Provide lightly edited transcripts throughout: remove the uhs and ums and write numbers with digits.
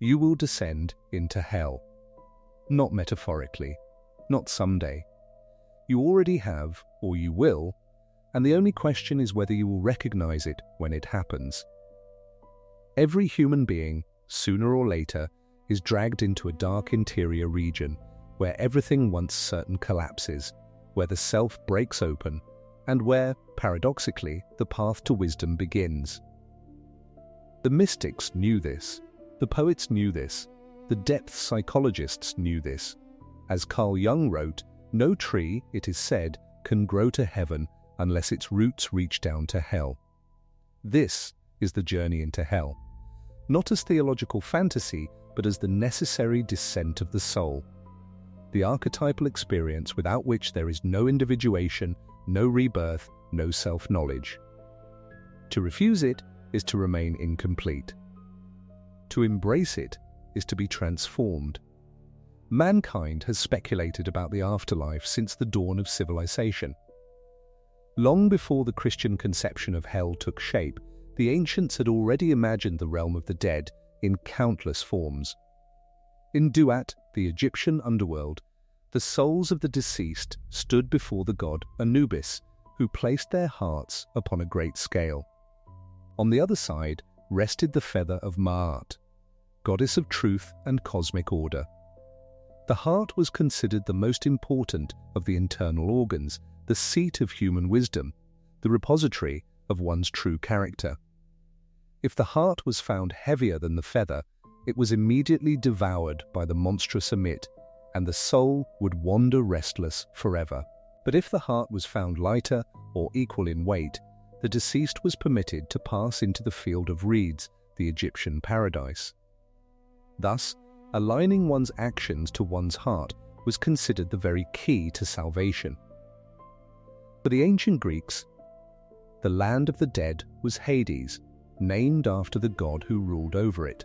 you will descend into hell. Not metaphorically, not someday. You already have, or you will, and the only question is whether you will recognize it when it happens. Every human being, sooner or later, is dragged into a dark interior region where everything once certain collapses, where the self breaks open, and where, paradoxically, the path to wisdom begins. The mystics knew this, the poets knew this, the depth psychologists knew this. As Carl Jung wrote, no tree, it is said, can grow to heaven unless its roots reach down to hell. This is the journey into hell, not as theological fantasy, but as the necessary descent of the soul, the archetypal experience without which there is no individuation, no rebirth, no self-knowledge. To refuse it is to remain incomplete. To embrace it is to be transformed. Mankind has speculated about the afterlife since the dawn of civilization. Long before the Christian conception of hell took shape, the ancients had already imagined the realm of the dead in countless forms. In Duat, the Egyptian underworld, the souls of the deceased stood before the god Anubis, who placed their hearts upon a great scale. On the other side rested the feather of Ma'at, goddess of truth and cosmic order. The heart was considered the most important of the internal organs, the seat of human wisdom, the repository of one's true character. If the heart was found heavier than the feather, it was immediately devoured by the monstrous Amit, and the soul would wander restless forever. But if the heart was found lighter or equal in weight, the deceased was permitted to pass into the field of reeds, the Egyptian paradise. Thus, aligning one's actions to one's heart was considered the very key to salvation. For the ancient Greeks, the land of the dead was Hades, named after the god who ruled over it.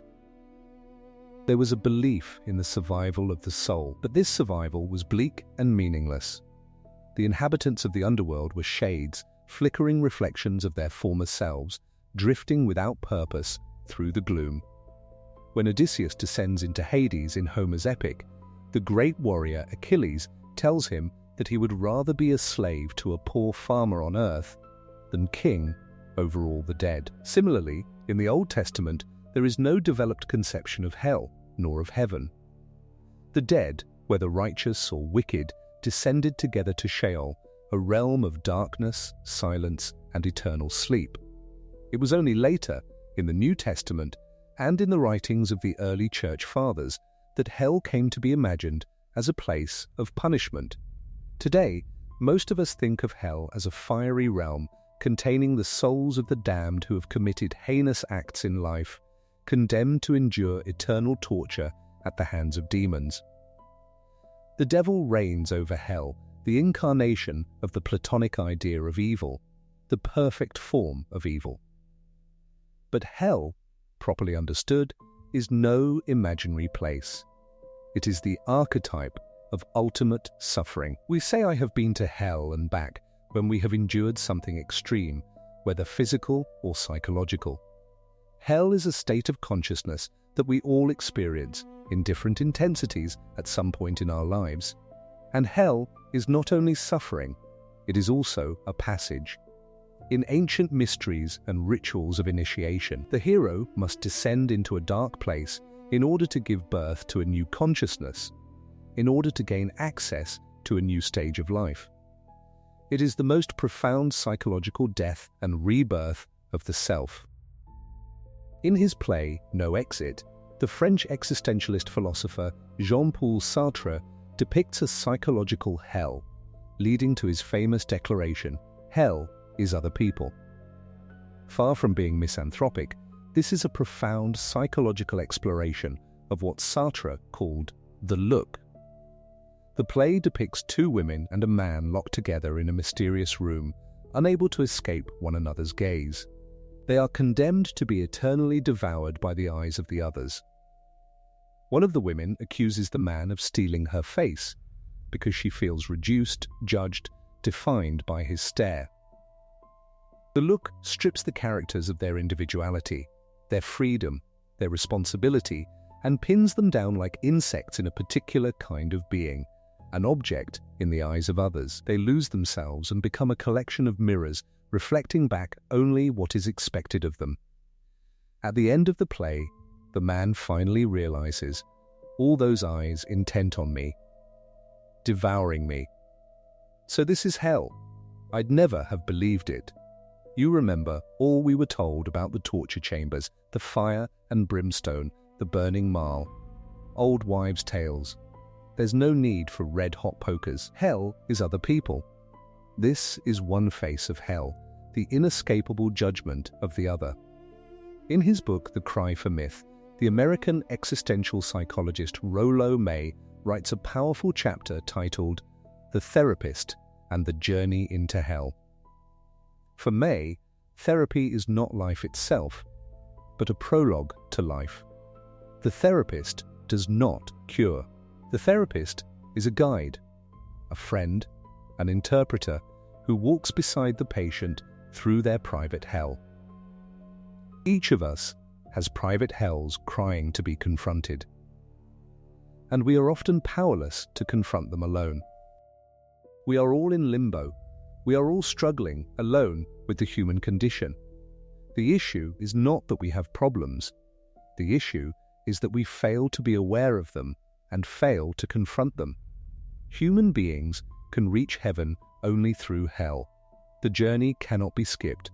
There was a belief in the survival of the soul, but this survival was bleak and meaningless. The inhabitants of the underworld were shades, flickering reflections of their former selves, drifting without purpose through the gloom. When Odysseus descends into Hades in Homer's epic, the great warrior Achilles tells him that he would rather be a slave to a poor farmer on earth than king over all the dead. Similarly, in the Old Testament, there is no developed conception of hell nor of heaven. The dead, whether righteous or wicked, descended together to Sheol, a realm of darkness, silence, and eternal sleep. It was only later, in the New Testament, and in the writings of the early Church Fathers, that hell came to be imagined as a place of punishment. Today, most of us think of hell as a fiery realm containing the souls of the damned who have committed heinous acts in life, condemned to endure eternal torture at the hands of demons. The devil reigns over hell, the incarnation of the Platonic idea of evil, the perfect form of evil. But hell, properly understood, is no imaginary place. It is the archetype of ultimate suffering. We say I have been to hell and back when we have endured something extreme, whether physical or psychological. Hell is a state of consciousness that we all experience in different intensities at some point in our lives. And hell is not only suffering, it is also a passage. In ancient mysteries and rituals of initiation, the hero must descend into a dark place in order to give birth to a new consciousness, in order to gain access to a new stage of life. It is the most profound psychological death and rebirth of the self. In his play, No Exit, the French existentialist philosopher Jean-Paul Sartre depicts a psychological hell, leading to his famous declaration, "Hell is other people." Far from being misanthropic, this is a profound psychological exploration of what Sartre called the look. The play depicts two women and a man locked together in a mysterious room, unable to escape one another's gaze. They are condemned to be eternally devoured by the eyes of the others. One of the women accuses the man of stealing her face because she feels reduced, judged, defined by his stare. The look strips the characters of their individuality, their freedom, their responsibility, and pins them down like insects in a particular kind of being, an object in the eyes of others. They lose themselves and become a collection of mirrors, reflecting back only what is expected of them. At the end of the play, the man finally realizes, all those eyes intent on me, devouring me. So this is hell. I'd never have believed it. You remember all we were told about the torture chambers, the fire and brimstone, the burning marl, old wives' tales. There's no need for red-hot pokers. Hell is other people. This is one face of hell, the inescapable judgment of the other. In his book, The Cry for Myth, the American existential psychologist Rollo May writes a powerful chapter titled The Therapist and the Journey into Hell. For May, therapy is not life itself, but a prologue to life. The therapist does not cure. The therapist is a guide, a friend, an interpreter who walks beside the patient through their private hell. Each of us has private hells crying to be confronted, and we are often powerless to confront them alone. We are all in limbo. We are all struggling alone with the human condition. The issue is not that we have problems. The issue is that we fail to be aware of them and fail to confront them. Human beings can reach heaven only through hell. The journey cannot be skipped.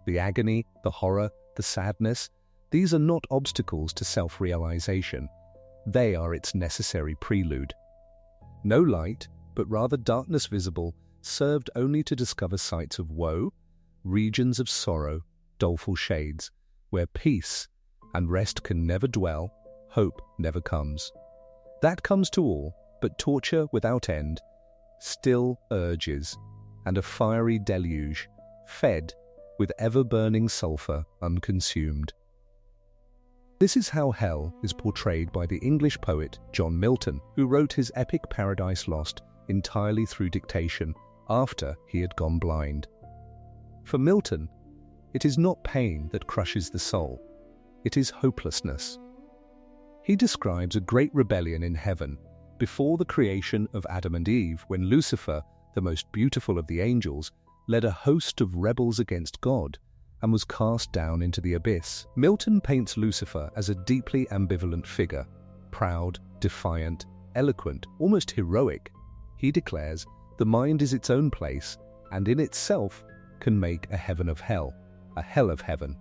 The agony, the horror, the sadness, these are not obstacles to self-realization. They are its necessary prelude. No light, but rather darkness visible, served only to discover sites of woe, regions of sorrow, doleful shades, where peace and rest can never dwell, hope never comes. That comes to all, but torture without end still urges, and a fiery deluge, fed with ever-burning sulphur unconsumed. This is how hell is portrayed by the English poet John Milton, who wrote his epic Paradise Lost entirely through dictation after he had gone blind. For Milton, it is not pain that crushes the soul, it is hopelessness. He describes a great rebellion in heaven before the creation of Adam and Eve, when Lucifer, the most beautiful of the angels, led a host of rebels against God and was cast down into the abyss. Milton paints Lucifer as a deeply ambivalent figure, proud, defiant, eloquent, almost heroic. He declares the mind is its own place and in itself can make a heaven of hell, a hell of heaven.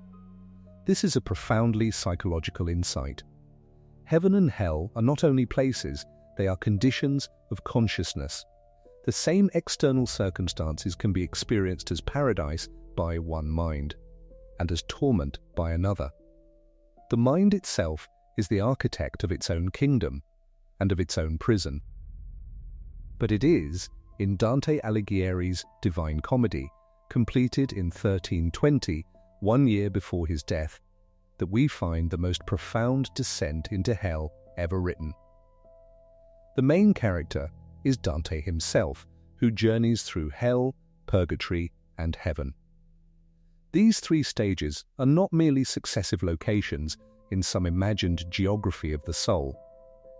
This is a profoundly psychological insight. Heaven and hell are not only places, they are conditions of consciousness. The same external circumstances can be experienced as paradise by one mind, and as torment by another. The mind itself is the architect of its own kingdom, and of its own prison. But it is, in Dante Alighieri's Divine Comedy, completed in 1320, 1 year before his death, that we find the most profound descent into hell ever written. The main character is Dante himself, who journeys through hell, purgatory, and heaven. These three stages are not merely successive locations in some imagined geography of the soul.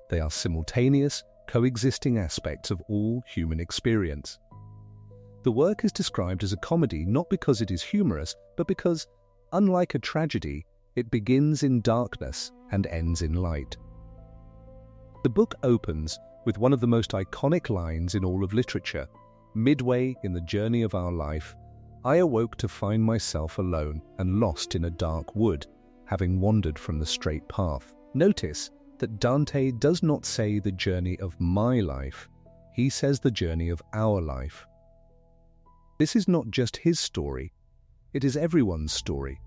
They are simultaneous, coexisting aspects of all human experience. The work is described as a comedy not because it is humorous, but because, unlike a tragedy, it begins in darkness and ends in light. The book opens with one of the most iconic lines in all of literature. Midway in the journey of our life, I awoke to find myself alone and lost in a dark wood, having wandered from the straight path. Notice that Dante does not say the journey of my life, he says the journey of our life. This is not just his story, it is everyone's story.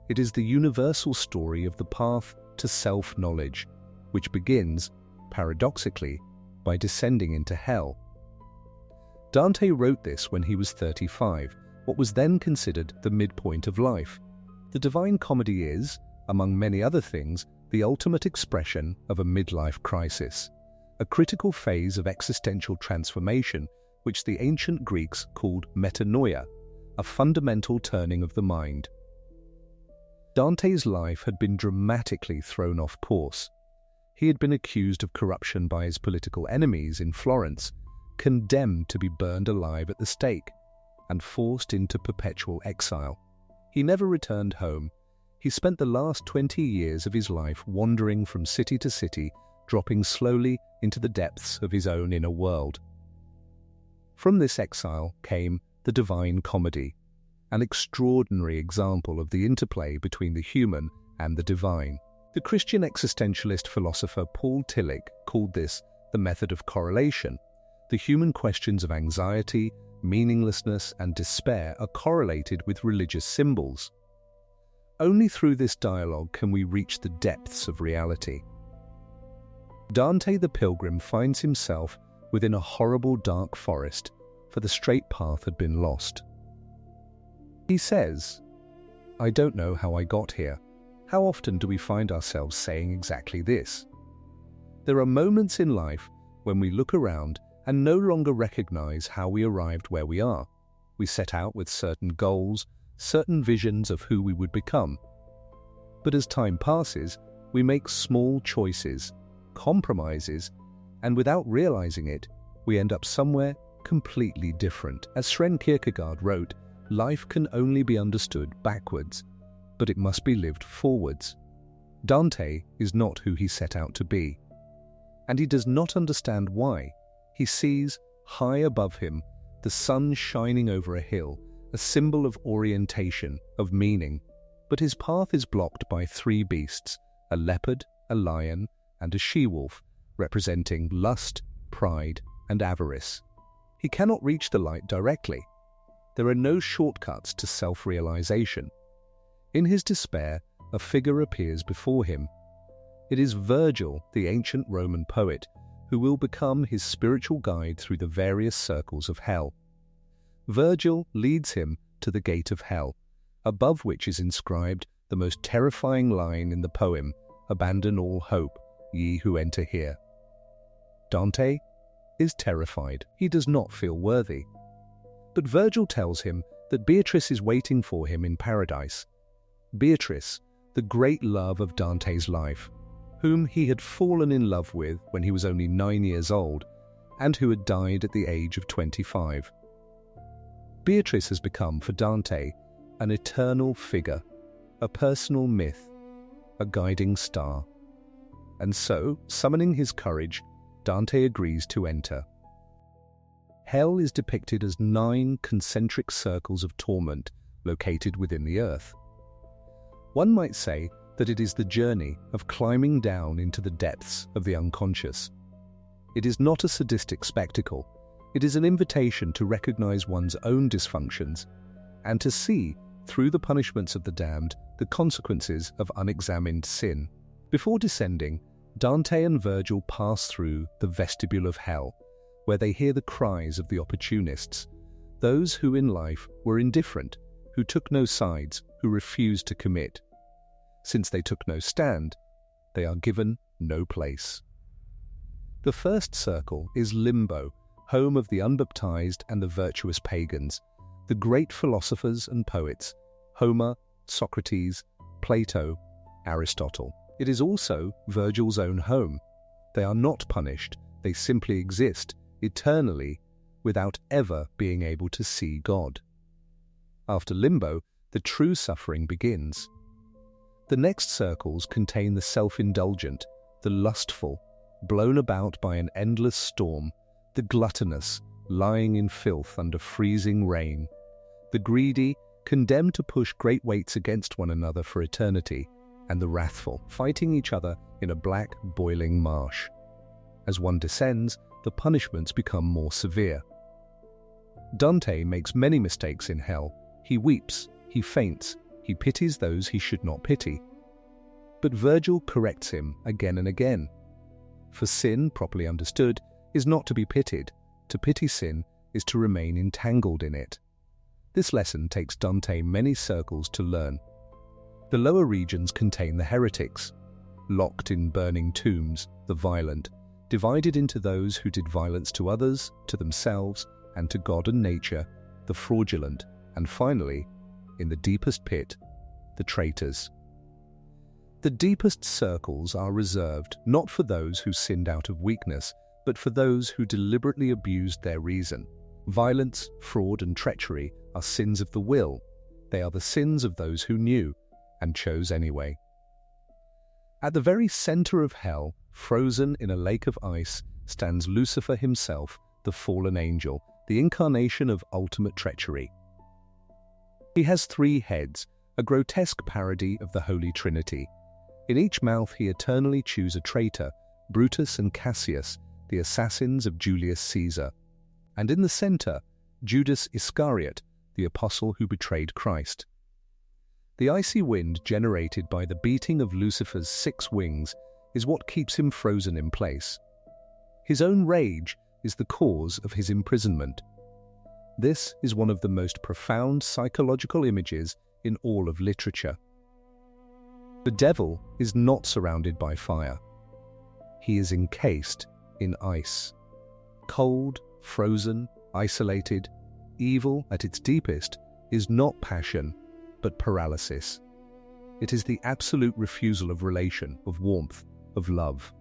It is the universal story of the path to self-knowledge, which begins, paradoxically, by descending into hell. Dante wrote this when he was 35, what was then considered the midpoint of life. The Divine Comedy is, among many other things, the ultimate expression of a midlife crisis, a critical phase of existential transformation which the ancient Greeks called metanoia, a fundamental turning of the mind. Dante's life had been dramatically thrown off course. He had been accused of corruption by his political enemies in Florence, condemned to be burned alive at the stake, and forced into perpetual exile. He never returned home. He spent the last 20 years of his life wandering from city to city, dropping slowly into the depths of his own inner world. From this exile came the Divine Comedy, an extraordinary example of the interplay between the human and the divine. The Christian existentialist philosopher Paul Tillich called this the method of correlation. The human questions of anxiety, meaninglessness, and despair are correlated with religious symbols. Only through this dialogue can we reach the depths of reality. Dante the pilgrim finds himself within a horrible dark forest, for the straight path had been lost. He says, "I don't know how I got here." How often do we find ourselves saying exactly this? There are moments in life when we look around and no longer recognize how we arrived where we are. We set out with certain goals, certain visions of who we would become. But as time passes, we make small choices, compromises, and without realizing it, we end up somewhere completely different. As Søren Kierkegaard wrote, life can only be understood backwards, but it must be lived forwards. Dante is not who he set out to be, and he does not understand why. He sees, high above him, the sun shining over a hill, a symbol of orientation, of meaning, but his path is blocked by three beasts, a leopard, a lion, and a she-wolf, representing lust, pride, and avarice. He cannot reach the light directly. There are no shortcuts to self-realization. In his despair, a figure appears before him. It is Virgil, the ancient Roman poet, who will become his spiritual guide through the various circles of hell. Virgil leads him to the gate of hell, above which is inscribed the most terrifying line in the poem, "Abandon all hope, ye who enter here." Dante is terrified. He does not feel worthy. But Virgil tells him that Beatrice is waiting for him in paradise. Beatrice, the great love of Dante's life, whom he had fallen in love with when he was only 9 years old, and who had died at the age of 25. Beatrice has become, for Dante, an eternal figure, a personal myth, a guiding star. And so, summoning his courage, Dante agrees to enter. Hell is depicted as 9 concentric circles of torment located within the earth. One might say that it is the journey of climbing down into the depths of the unconscious. It is not a sadistic spectacle. It is an invitation to recognize one's own dysfunctions and to see, through the punishments of the damned, the consequences of unexamined sin. Before descending, Dante and Virgil pass through the vestibule of hell, where they hear the cries of the opportunists, those who in life were indifferent, who took no sides, who refused to commit. Since they took no stand, they are given no place. The first circle is limbo, home of the unbaptized and the virtuous pagans, the great philosophers and poets, Homer, Socrates, Plato, Aristotle. It is also Virgil's own home. They are not punished, they simply exist eternally without ever being able to see God. After limbo, the true suffering begins. The next circles contain the self-indulgent, the lustful, blown about by an endless storm, the gluttonous, lying in filth under freezing rain, the greedy, condemned to push great weights against one another for eternity, and the wrathful, fighting each other in a black, boiling marsh. As one descends, the punishments become more severe. Dante makes many mistakes in hell. He weeps, he faints, he pities those he should not pity. But Virgil corrects him again and again. For sin, properly understood, is not to be pitied. To pity sin is to remain entangled in it. This lesson takes Dante many circles to learn. The lower regions contain the heretics, locked in burning tombs, the violent, divided into those who did violence to others, to themselves, and to God and nature, the fraudulent, and finally, in the deepest pit, the traitors. The deepest circles are reserved not for those who sinned out of weakness, but for those who deliberately abused their reason. Violence, fraud, and treachery are sins of the will. They are the sins of those who knew and chose anyway. At the very center of hell, frozen in a lake of ice, stands Lucifer himself, the fallen angel, the incarnation of ultimate treachery. He has 3 heads, a grotesque parody of the Holy Trinity. In each mouth he eternally chews a traitor, Brutus and Cassius, the assassins of Julius Caesar. And in the center, Judas Iscariot, the apostle who betrayed Christ. The icy wind generated by the beating of Lucifer's 6 wings is what keeps him frozen in place. His own rage is the cause of his imprisonment. This is one of the most profound psychological images in all of literature. The devil is not surrounded by fire. He is encased in ice. Cold, frozen, isolated, evil at its deepest is not passion, but paralysis. It is the absolute refusal of relation, of warmth, of love.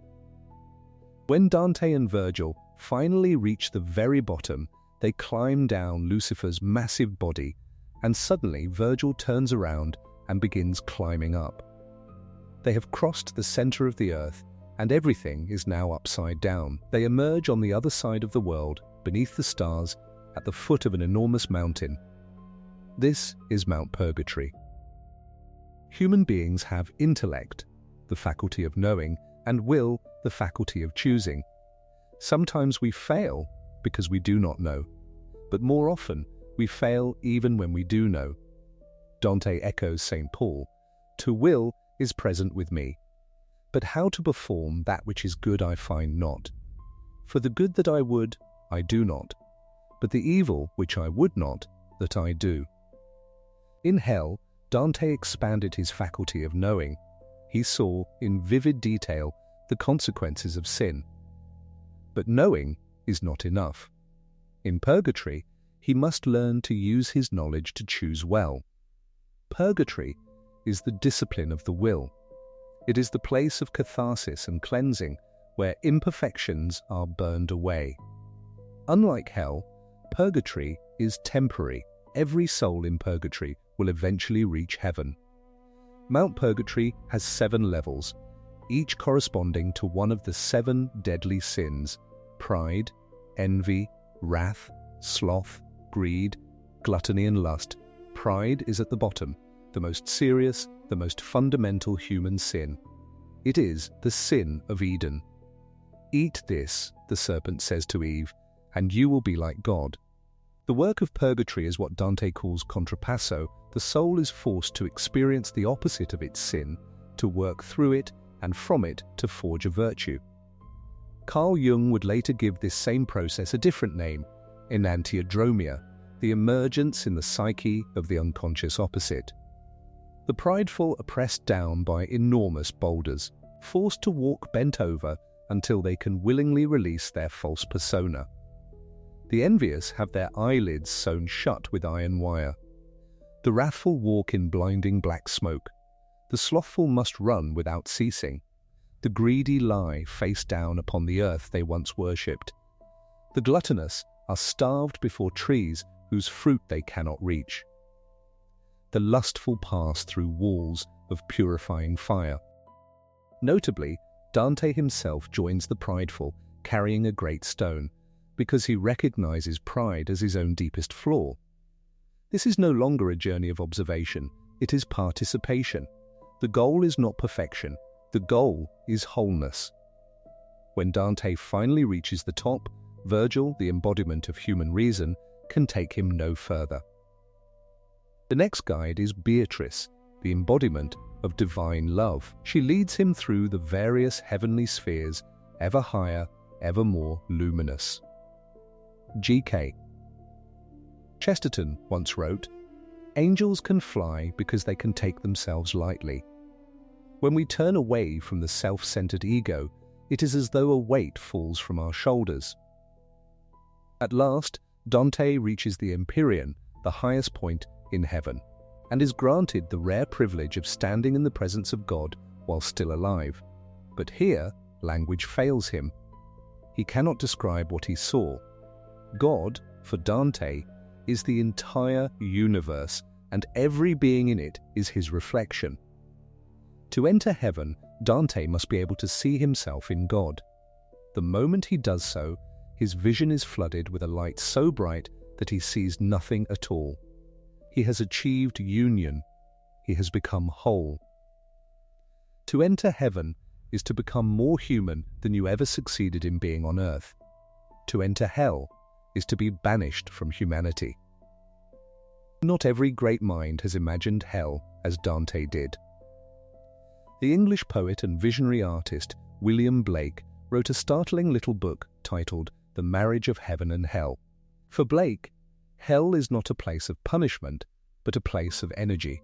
When Dante and Virgil finally reach the very bottom, they climb down Lucifer's massive body, and suddenly Virgil turns around and begins climbing up. They have crossed the center of the earth, and everything is now upside down. They emerge on the other side of the world, beneath the stars, at the foot of an enormous mountain. This is Mount Purgatory. Human beings have intellect, the faculty of knowing, and will, the faculty of choosing. Sometimes we fail because we do not know, but more often we fail even when we do know. Dante echoes St. Paul, "To will is present with me, but how to perform that which is good I find not. For the good that I would, I do not, but the evil which I would not, that I do." In hell, Dante expanded his faculty of knowing. He saw, in vivid detail, the consequences of sin. But knowing is not enough. In purgatory, he must learn to use his knowledge to choose well. Purgatory is the discipline of the will. It is the place of catharsis and cleansing, where imperfections are burned away. Unlike hell, purgatory is temporary. Every soul in purgatory will eventually reach heaven. Mount Purgatory has 7 levels, each corresponding to one of the 7 deadly sins: pride, envy, wrath, sloth, greed, gluttony, and lust. Pride is at the bottom, the most serious, the most fundamental human sin. It is the sin of Eden. "Eat this," the serpent says to Eve, "and you will be like God." The work of purgatory is what Dante calls contrapasso. The soul is forced to experience the opposite of its sin, to work through it, and from it to forge a virtue. Carl Jung would later give this same process a different name, enantiodromia, the emergence in the psyche of the unconscious opposite. The prideful are pressed down by enormous boulders, forced to walk bent over until they can willingly release their false persona. The envious have their eyelids sewn shut with iron wire. The wrathful walk in blinding black smoke. The slothful must run without ceasing. The greedy lie face down upon the earth they once worshipped. The gluttonous are starved before trees whose fruit they cannot reach. The lustful pass through walls of purifying fire. Notably, Dante himself joins the prideful, carrying a great stone, because he recognizes pride as his own deepest flaw. This is no longer a journey of observation, it is participation. The goal is not perfection, the goal is wholeness. When Dante finally reaches the top, Virgil, the embodiment of human reason, can take him no further. The next guide is Beatrice, the embodiment of divine love. She leads him through the various heavenly spheres, ever higher, ever more luminous. G.K. Chesterton once wrote, "Angels can fly because they can take themselves lightly." When we turn away from the self-centered ego, it is as though a weight falls from our shoulders. At last, Dante reaches the Empyrean, the highest point in heaven, and is granted the rare privilege of standing in the presence of God while still alive. But here, language fails him. He cannot describe what he saw. God, for Dante, is the entire universe, and every being in it is his reflection. To enter heaven, Dante must be able to see himself in God. The moment he does so, his vision is flooded with a light so bright that he sees nothing at all. He has achieved union. He has become whole. To enter heaven is to become more human than you ever succeeded in being on earth. To enter hell is to be banished from humanity. Not every great mind has imagined hell as Dante did. The English poet and visionary artist William Blake wrote a startling little book titled The Marriage of Heaven and Hell. For Blake, hell is not a place of punishment, but a place of energy.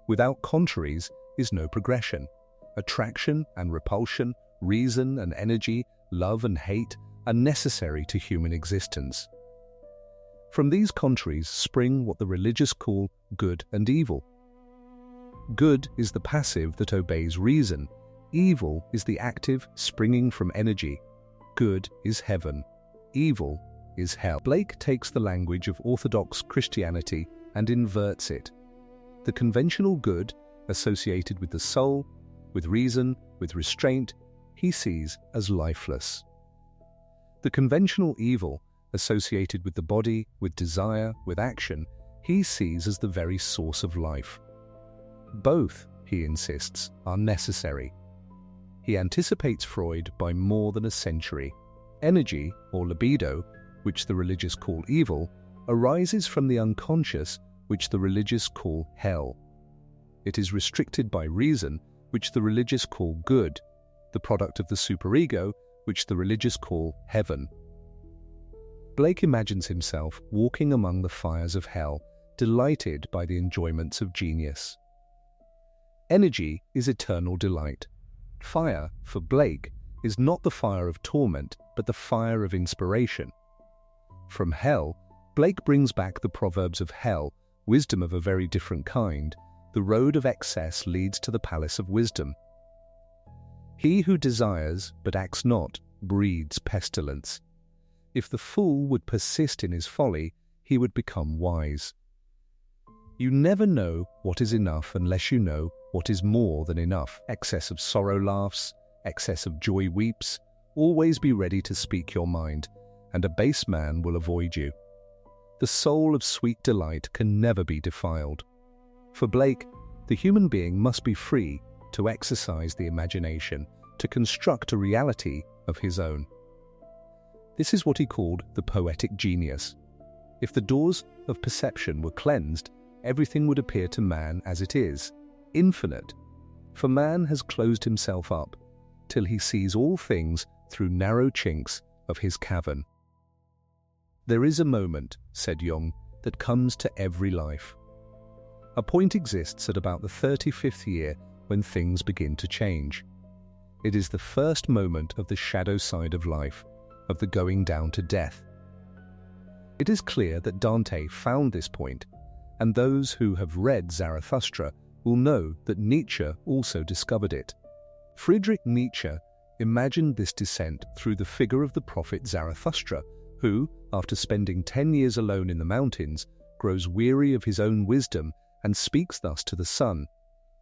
Without contraries is no progression. Attraction and repulsion, reason and energy, love and hate are necessary to human existence. From these contraries spring what the religious call good and evil. Good is the passive that obeys reason. Evil is the active, springing from energy. Good is heaven. Evil is hell. Blake takes the language of Orthodox Christianity and inverts it. The conventional good, associated with the soul, with reason, with restraint, he sees as lifeless. The conventional evil, associated with the body, with desire, with action, he sees as the very source of life. Both, he insists, are necessary. He anticipates Freud by more than a century. Energy, or libido, which the religious call evil, arises from the unconscious, which the religious call hell. It is restricted by reason, which the religious call good, the product of the superego, which the religious call heaven. Blake imagines himself walking among the fires of hell, delighted by the enjoyments of genius. Energy is eternal delight. Fire, for Blake, is not the fire of torment, but the fire of inspiration. From hell, Blake brings back the proverbs of hell, wisdom of a very different kind. The road of excess leads to the palace of wisdom. He who desires but acts not breeds pestilence. If the fool would persist in his folly, he would become wise. You never know what is enough unless you know what is more than enough. Excess of sorrow laughs, excess of joy weeps. Always be ready to speak your mind, and a base man will avoid you. The soul of sweet delight can never be defiled. For Blake, the human being must be free to exercise the imagination, to construct a reality of his own. This is what he called the poetic genius. If the doors of perception were cleansed, everything would appear to man as it is, infinite. For man has closed himself up, till he sees all things through narrow chinks of his cavern. There is a moment, said Jung, that comes to every life. A point exists at about the 35th year when things begin to change. It is the first moment of the shadow side of life, of the going down to death. It is clear that Dante found this point, and those who have read Zarathustra will know that Nietzsche also discovered it. Friedrich Nietzsche imagined this descent through the figure of the prophet Zarathustra, who, after spending 10 years alone in the mountains, grows weary of his own wisdom and speaks thus to the sun,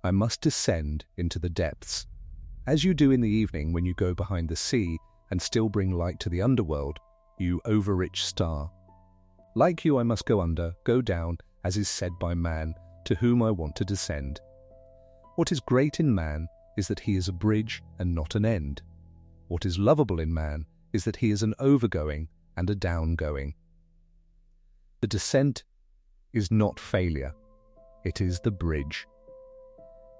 "I must descend into the depths. As you do in the evening when you go behind the sea and still bring light to the underworld, you overrich star. Like you I must go under, go down, as is said by man, to whom I want to descend. What is great in man is that he is a bridge and not an end. What is lovable in man is that he is an overgoing and a downgoing." The descent is not failure. It is the bridge.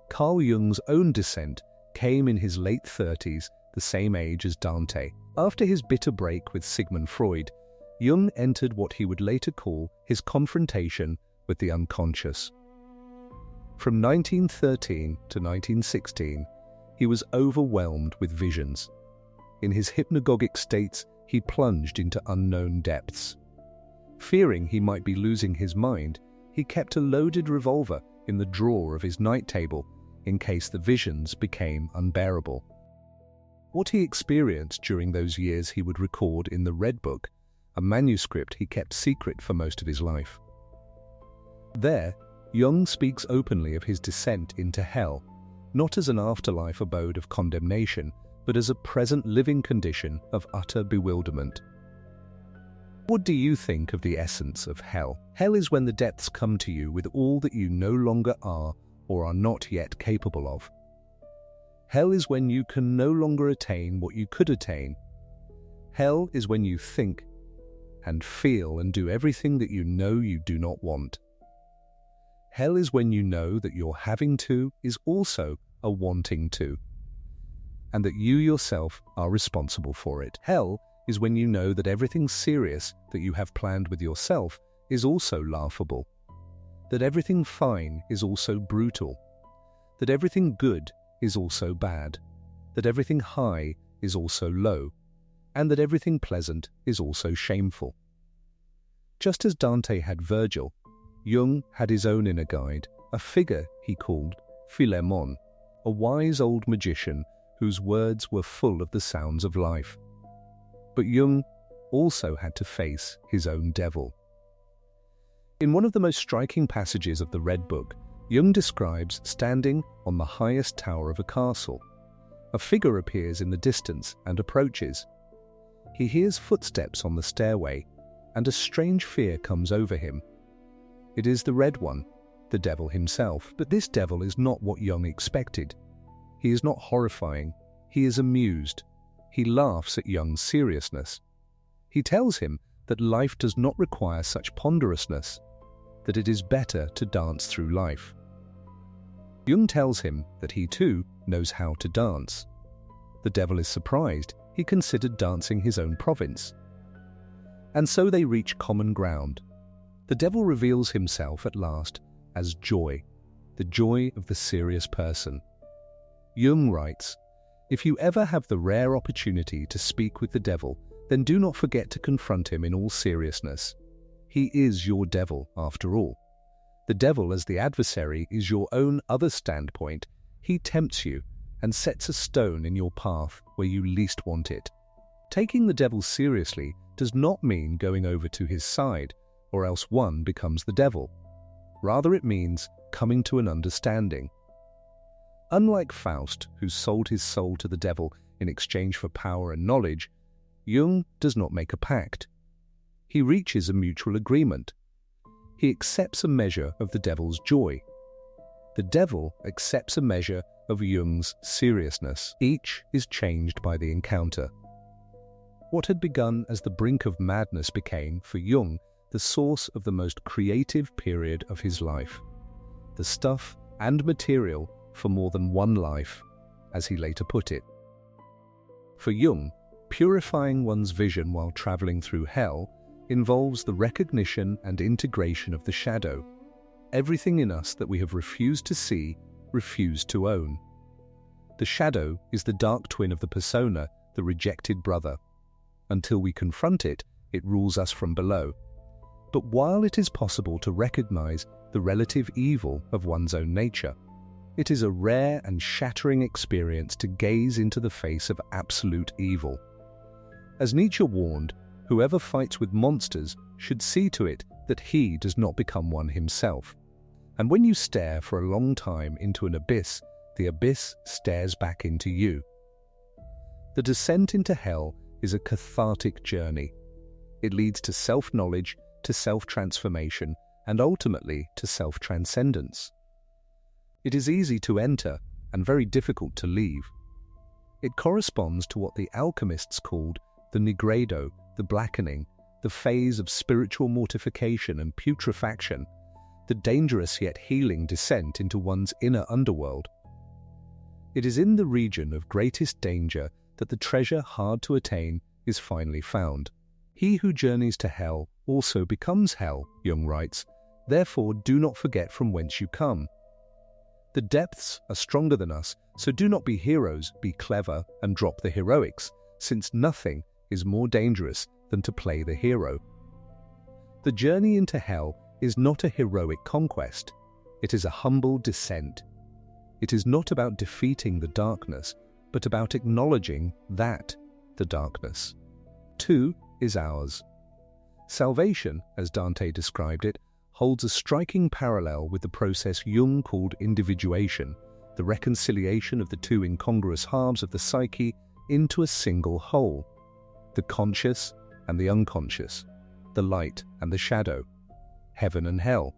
Carl Jung's own descent came in his late 30s, the same age as Dante. After his bitter break with Sigmund Freud, Jung entered what he would later call his confrontation with the unconscious. From 1913 to 1916, he was overwhelmed with visions. In his hypnagogic states, he plunged into unknown depths. Fearing he might be losing his mind, he kept a loaded revolver in the drawer of his night table in case the visions became unbearable. What he experienced during those years he would record in the Red Book, a manuscript he kept secret for most of his life. There, Jung speaks openly of his descent into hell, not as an afterlife abode of condemnation, but as a present living condition of utter bewilderment. What do you think of the essence of hell? Hell is when the depths come to you with all that you no longer are or are not yet capable of. Hell is when you can no longer attain what you could attain. Hell is when you think and feel and do everything that you know you do not want. Hell is when you know that your having to is also a wanting to, and that you yourself are responsible for it. Hell is when you know that everything serious that you have planned with yourself is also laughable, that everything fine is also brutal, that everything good is also bad, that everything high is also low, and that everything pleasant is also shameful. Just as Dante had Virgil, Jung had his own inner guide, a figure he called Philemon, a wise old magician whose words were full of the sounds of life. But Jung also had to face his own devil. In one of the most striking passages of the Red Book, Jung describes standing on the highest tower of a castle. A figure appears in the distance and approaches. He hears footsteps on the stairway, and a strange fear comes over him. It is the Red One, the devil himself. But this devil is not what Jung expected. He is not horrifying. He is amused. He laughs at Jung's seriousness. He tells him that life does not require such ponderousness, that it is better to dance through life. Jung tells him that he too knows how to dance. The devil is surprised. He considered dancing his own province. And so they reach common ground. The devil reveals himself at last as joy, the joy of the serious person. Jung writes, "If you ever have the rare opportunity to speak with the devil, then do not forget to confront him in all seriousness. He is your devil, after all. The devil as the adversary is your own other standpoint. He tempts you and sets a stone in your path where you least want it. Taking the devil seriously does not mean going over to his side, or else one becomes the devil. Rather, it means coming to an understanding. Unlike Faust, who sold his soul to the devil in exchange for power and knowledge, Jung does not make a pact. He reaches a mutual agreement. He accepts a measure of the devil's joy. The devil accepts a measure of Jung's seriousness. Each is changed by the encounter. What had begun as the brink of madness became, for Jung, the source of the most creative period of his life, the stuff and material for more than one life, as he later put it. For Jung, purifying one's vision while traveling through hell involves the recognition and integration of the shadow, everything in us that we have refused to see, refused to own. The shadow is the dark twin of the persona, the rejected brother. Until we confront it, it rules us from below. But while it is possible to recognize the relative evil of one's own nature, it is a rare and shattering experience to gaze into the face of absolute evil. As Nietzsche warned, whoever fights with monsters should see to it that he does not become one himself. And when you stare for a long time into an abyss, the abyss stares back into you. The descent into hell is a cathartic journey. It leads to self-knowledge, to self-transformation, and ultimately to self-transcendence. It is easy to enter and very difficult to leave. It corresponds to what the alchemists called the nigredo, the blackening, the phase of spiritual mortification and putrefaction, the dangerous yet healing descent into one's inner underworld. It is in the region of greatest danger that the treasure hard to attain is finally found. He who journeys to hell also becomes hell, Jung writes, therefore do not forget from whence you come. The depths are stronger than us, so do not be heroes, be clever, and drop the heroics, since nothing is more dangerous than to play the hero. The journey into hell is not a heroic conquest. It is a humble descent. It is not about defeating the darkness, but about acknowledging that the darkness, too, is ours. Salvation, as Dante described it, holds a striking parallel with the process Jung called individuation, the reconciliation of the two incongruous halves of the psyche into a single whole, the conscious and the unconscious, the light and the shadow, heaven and hell.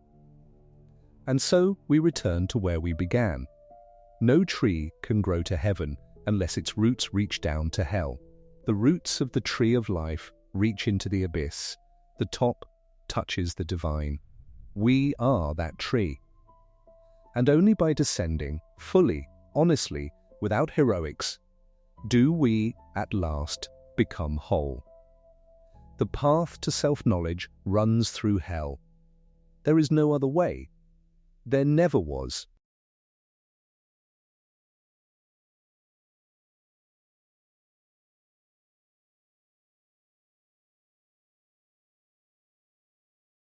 And so we return to where we began. No tree can grow to heaven unless its roots reach down to hell. The roots of the tree of life reach into the abyss. The top touches the divine. We are that tree. And only by descending, fully, honestly, without heroics, do we, at last, become whole. The path to self-knowledge runs through hell. There is no other way. There never was.